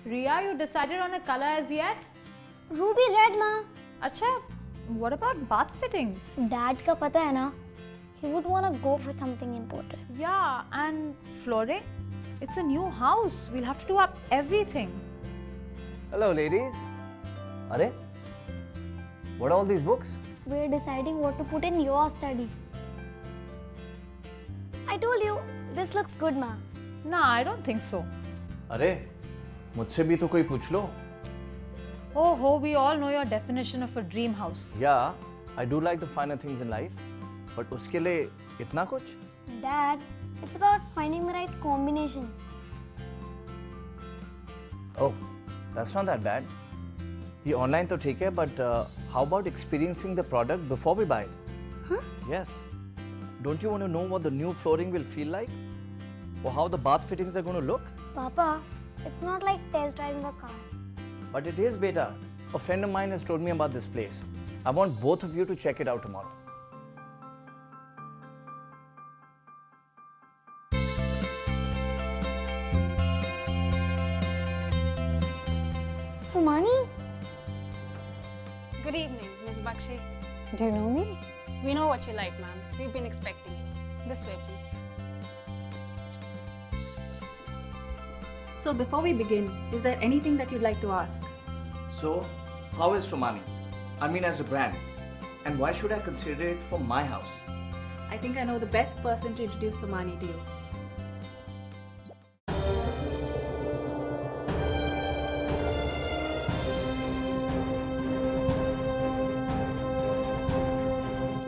Riya, you decided on a color as yet? Ruby red, ma. Acha, what about bath fittings? Dad का पता है ना? He would wanna go for something important. Yeah, and flooring? It's a new house. We'll have to do up everything. Hello, ladies. Are? What are all these books? We're deciding what to put in your study. I told you, this looks good, ma. Nah, I don't think so. अरे मुझसे भी तो कोई पूछ लो. Oh, we all know your definition of a dream house. Yeah, I do like the finer things in life, but उसके लिए इतना कुछ? Dad, it's about finding the right combination. Oh, that's not that bad. ये online तो ठीक है, but how about experiencing the product before we buy it? Huh? Yes. Don't you want to know what the new flooring will feel like? Or how the bath fittings are going to look? Papa, it's not like test driving a car. But it is, beta. A friend of mine has told me about this place. I want both of you to check it out tomorrow. Sumani? Good evening, Ms. Bakshi. Do you know me? We know what you like, ma'am. We've been expecting you. This way, please. So before we begin, is there anything that you'd like to ask? So, how is Somani? I mean, as a brand. And why should I consider it for my house? I think I know the best person to introduce Somani to you.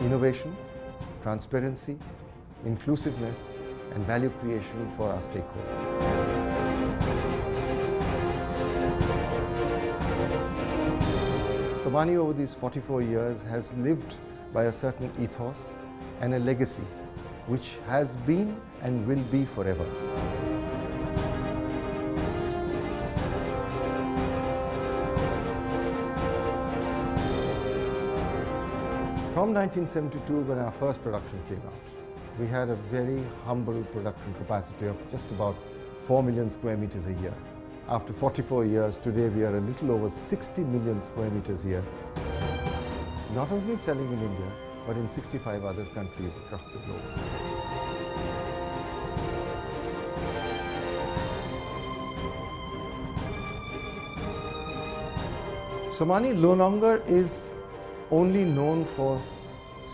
Innovation, transparency, inclusiveness, and value creation for our stakeholders. Somani over these 44 years has lived by a certain ethos and a legacy which has been and will be forever. From 1972, when our first production came out, we had a very humble production capacity of just about 4 million square meters a year. After 44 years, today we are a little over 60 million square meters a year. Not only selling in India, but in 65 other countries across the globe. Somani no longer is only known for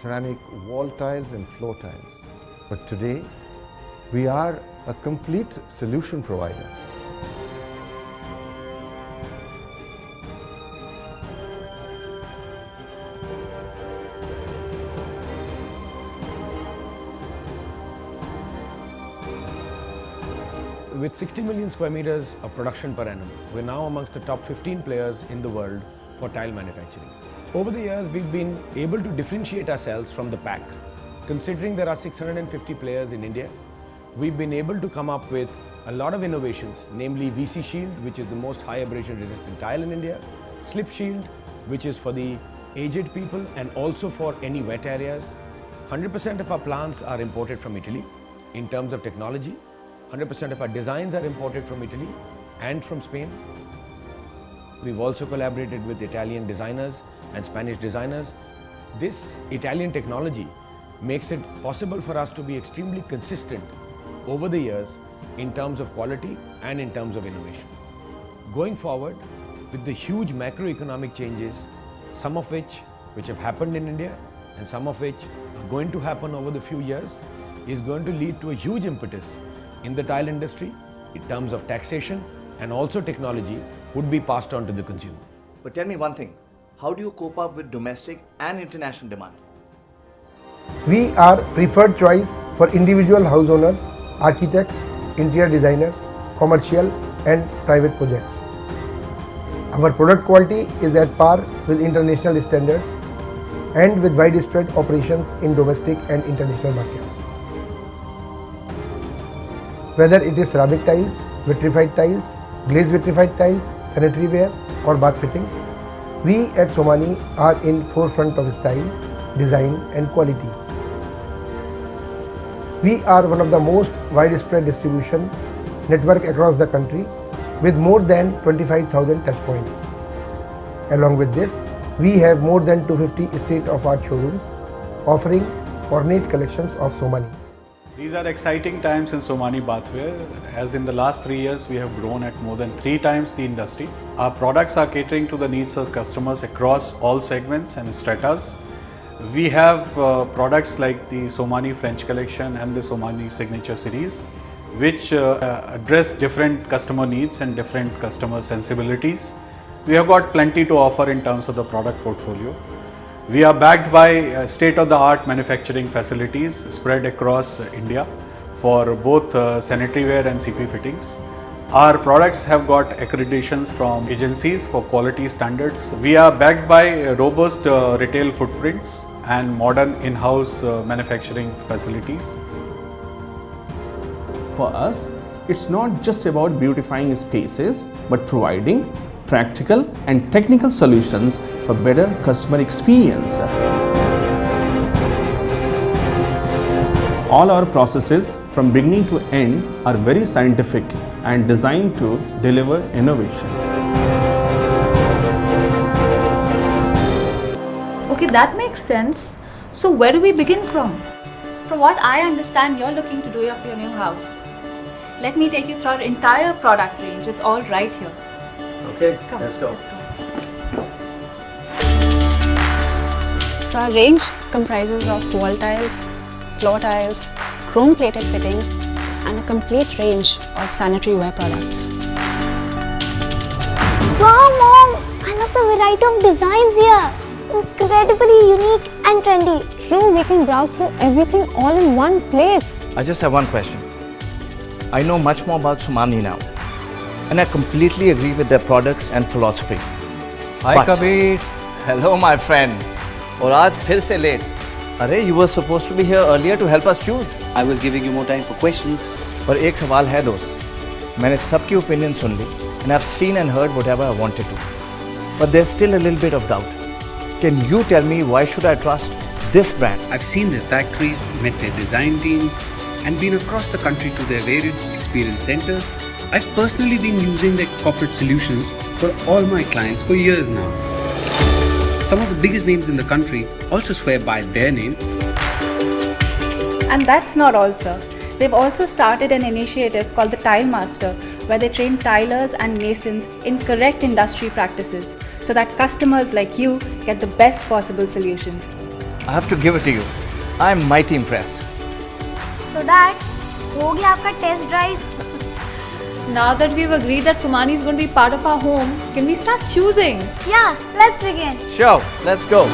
ceramic wall tiles and floor tiles. But today, we are a complete solution provider. With 60 million square meters of production per annum, we're now amongst the top 15 players in the world for tile manufacturing. Over the years, we've been able to differentiate ourselves from the pack. Considering there are 650 players in India, we've been able to come up with a lot of innovations, namely VC Shield, which is the most high abrasion resistant tile in India, Slip Shield, which is for the aged people and also for any wet areas. 100% of our plants are imported from Italy. In terms of technology, 100% of our designs are imported from Italy and from Spain. We've also collaborated with Italian designers and Spanish designers. This Italian technology makes it possible for us to be extremely consistent over the years in terms of quality and in terms of innovation. Going forward, with the huge macroeconomic changes, some of which have happened in India and some of which are going to happen over the few years, is going to lead to a huge impetus in the tile industry in terms of taxation, and also technology would be passed on to the consumer. But tell me one thing, how do you cope up with domestic and international demand? We are preferred choice for individual house owners, architects, interior designers, commercial and private projects. Our product quality is at par with international standards and with widespread operations in domestic and international markets. Whether it is ceramic tiles, vitrified tiles, glazed vitrified tiles, sanitary ware or bath fittings, we at Somani are in forefront of style, design and quality. We are one of the most widespread distribution network across the country with more than 25,000 touchpoints. Along with this, we have more than 250 state-of-art showrooms offering ornate collections of Somany. These are exciting times in Somany Bathware, as in the last 3 years we have grown at more than 3 times the industry. Our products are catering to the needs of customers across all segments and stratas. We have products like the Somany French collection and the Somany Signature series, which address different customer needs and different customer sensibilities. We have got plenty to offer in terms of the product portfolio. We are backed by state-of-the-art manufacturing facilities spread across India for both sanitary ware and CP fittings. Our products have got accreditations from agencies for quality standards. We are backed by robust retail footprints and modern in-house manufacturing facilities. For us, it's not just about beautifying spaces, but providing practical and technical solutions for better customer experience. All our processes from beginning to end are very scientific and designed to deliver innovation. Okay, that makes sense. So where do we begin from? From what I understand, you're looking to do your new house. Let me take you through our entire product range. It's all right here. Okay, Come, let's go. So our range comprises of wall tiles, floor tiles, chrome plated fittings and a complete range of sanitary ware products. Wow, Mom! I love the variety of designs here. Incredibly unique and trendy. True, we can browse through everything all in one place. I just have one question. I know much more about Somany now, and I completely agree with their products and philosophy. Hi But- Kabir. Hello my friend. और आज फिर से late. अरे you were supposed to be here earlier to help us choose. I was giving you more time for questions. पर एक सवाल है दोस्त. मैंने सबकी opinion soon Lee and I've seen and heard whatever I wanted to. But there's still a little bit of doubt. Can you tell me why should I trust this brand? I've seen their factories, met their design team, and been across the country to their various experience centers. I've personally been using their corporate solutions for all my clients for years now. Some of the biggest names in the country also swear by their name. And that's not all, sir. They've also started an initiative called the Tile Master, where they train tilers and masons in correct industry practices so that customers like you get the best possible solutions. I have to give it to you. I'm mighty impressed. So Dad, हो गया आपका test drive? Now that we've agreed that Somany is going to be part of our home, can we start choosing? Yeah, let's begin. Sure, let's go.